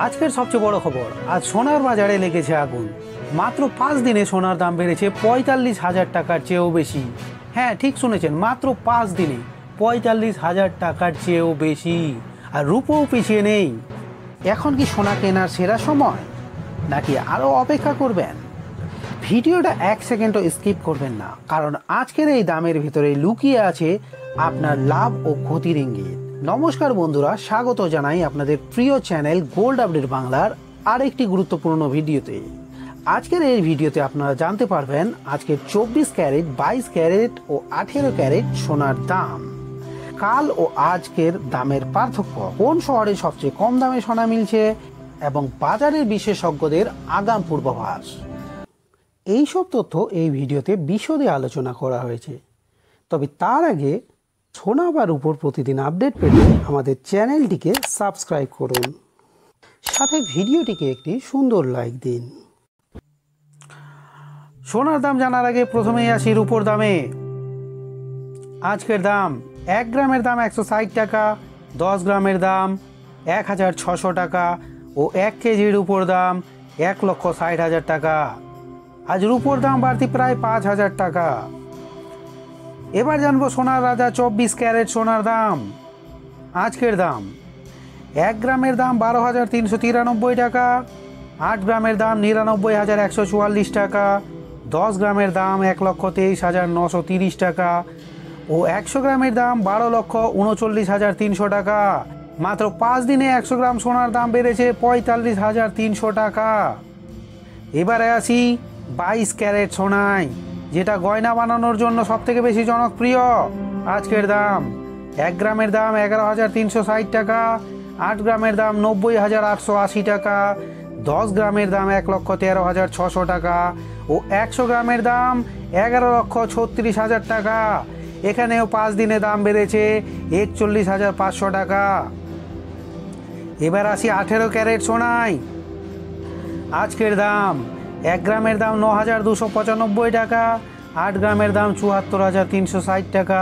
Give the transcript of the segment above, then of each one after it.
আজকের সবচেয়ে বড় খবর, আজ সোনার বাজারে লেগেছে আগুন। মাত্র 5 দিনে সোনার দাম বেড়েছে 45,000 টাকার চেয়েও বেশি। হ্যাঁ, ঠিক শুনেছেন, মাত্র 5 দিনে 45,000 টাকার চেয়েও বেশি। আর রূপও পিছিয়ে নেই। এখন কি সোনা কেনার সেরা সময়, নাকি আরও অপেক্ষা করবেন? ভিডিওটা 1 সেকেন্ডও স্কিপ করবেন না, কারণ আজকের এই দামের ভিতরে লুকিয়ে আছে আপনার লাভ ও ক্ষতির ইঙ্গিত। নমস্কার বন্ধুরা, স্বাগত জানাই আপনাদের প্রিয় চ্যানেল গোল্ড আপডেট বাংলার আরেকটি গুরুত্বপূর্ণ ভিডিওতে। আজকের এই ভিডিওতে আপনারা জানতে পারবেন আজকের 24 ক্যারেট, 22 ক্যারেট ও 18 ক্যারেট সোনার দাম, কাল ও আজকের দামের পার্থক্য, কোন শহরে সবচেয়ে কম দামে সোনা মিলছে এবং বাজারের বিশেষজ্ঞদের আগাম পূর্বাভাস। এইসব তথ্য এই ভিডিওতে বিশদে আলোচনা করা হয়েছে। তবে তার আগে সোনা বা রূপোর প্রতিদিন আপডেট পেতে আমাদের চ্যানেলটিকে সাবস্ক্রাইব করুন, সাথে ভিডিওটিকে একটি সুন্দর লাইক দিন। সোনার দাম জানার আগে প্রথমেই আসি রূপোর দামে। আজকের দাম, 1 গ্রামের দাম 160 টাকা, 10 গ্রামের দাম 1,600 টাকা ও 1 কেজির রূপোর দাম 1,60,000 টাকা। আজ রূপোর দাম বাড়তি প্রায় 5,000 টাকা। এবার জানবো সোনার রাজা 24 ক্যারেট সোনার দাম। আজকের দাম, 1 গ্রামের দাম 12,393 টাকা, 8 গ্রামের দাম 99,144 টাকা, 10 গ্রামের দাম 1,23,930 টাকা ও 100 গ্রামের দাম 12,39,300 টাকা। মাত্র 5 দিনে 100 গ্রাম সোনার দাম বেড়েছে 45,300 টাকা। এবারে আসি 22 ক্যারেট সোনায়, যেটা গয়না বানানোর জন্য সবথেকে বেশি জনপ্রিয়। আজকের দাম, 1 গ্রামের দাম 11,360 টাকা, 8 গ্রামের দাম 90,880 টাকা, 10 গ্রামের দাম 1,13,600 টাকা ও 100 গ্রামের দাম 11,36,000 টাকা। এখানেও 5 দিনে দাম বেড়েছে 41,500 টাকা। এবার আসি 18 ক্যারেট সোনায়। আজকের দাম, 1 গ্রামের দাম 9,295 টাকা, 8 গ্রামের দাম 74,360 টাকা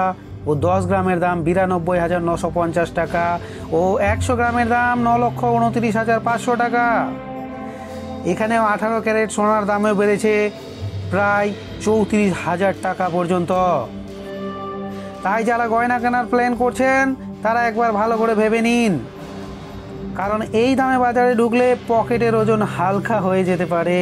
ও 10 গ্রামের দাম 92,950 টাকা ও 100 গ্রামের দাম 9,29,500 টাকা। এখানেও 18 ক্যারেট সোনার দামও বেড়েছে প্রায় 34,000 টাকা পর্যন্ত। তাই যারা গয়না কেনার প্ল্যান করছেন তারা একবার ভালো করে ভেবে নিন, কারণ এই দামে বাজারে ঢুকলে পকেটের ওজন হালকা হয়ে যেতে পারে।